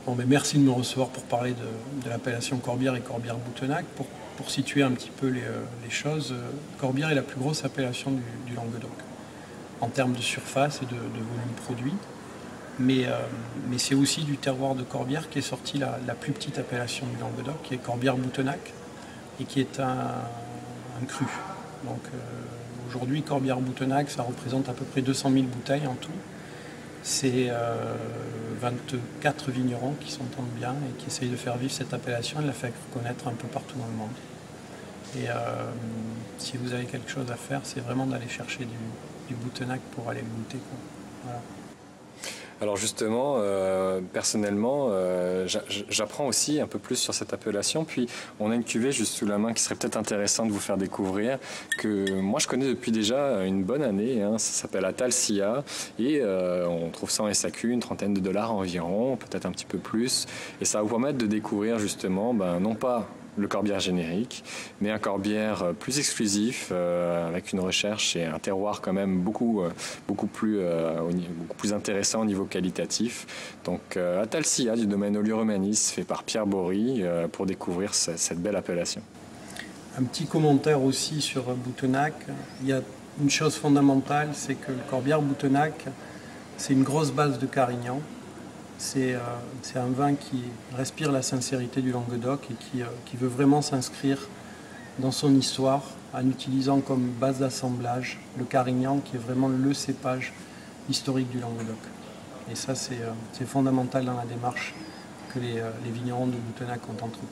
Bon, mais merci de me recevoir pour parler de l'appellation Corbière et Corbière-Boutenac. Pour situer un petit peu les choses, Corbière est la plus grosse appellation du Languedoc en termes de surface et de volume produit. Mais c'est aussi du terroir de Corbière qui est sorti la plus petite appellation du Languedoc, qui est Corbière-Boutenac, et qui est un cru. Donc aujourd'hui, Corbière-Boutenac, ça représente à peu près 200 000 bouteilles en tout. C'est 24 vignerons qui s'entendent bien et qui essayent de faire vivre cette appellation et de la faire connaître un peu partout dans le monde. Et si vous avez quelque chose à faire, c'est vraiment d'aller chercher du Boutenac pour aller le goûter, quoi. Voilà. Alors justement, personnellement, j'apprends aussi un peu plus sur cette appellation. Puis on a une cuvée juste sous la main qui serait peut-être intéressante de vous faire découvrir, que moi je connais depuis déjà une bonne année. Hein. Ça s'appelle Atalsia et on trouve ça en SAQ, une trentaine de dollars environ, peut-être un petit peu plus. Et ça va vous permettre de découvrir justement, non pas le Corbière générique, mais un Corbière plus exclusif, avec une recherche et un terroir quand même beaucoup plus intéressant au niveau qualitatif. Donc Atalsia du domaine Olio-Romanis, fait par Pierre Bory, pour découvrir cette belle appellation. Un petit commentaire aussi sur Boutenac. Il y a une chose fondamentale, c'est que le Corbière-Boutenac, c'est une grosse base de Carignan. C'est un vin qui respire la sincérité du Languedoc et qui veut vraiment s'inscrire dans son histoire en utilisant comme base d'assemblage le Carignan, qui est vraiment le cépage historique du Languedoc. Et ça, c'est fondamental dans la démarche que les vignerons de Boutenac ont entrepris.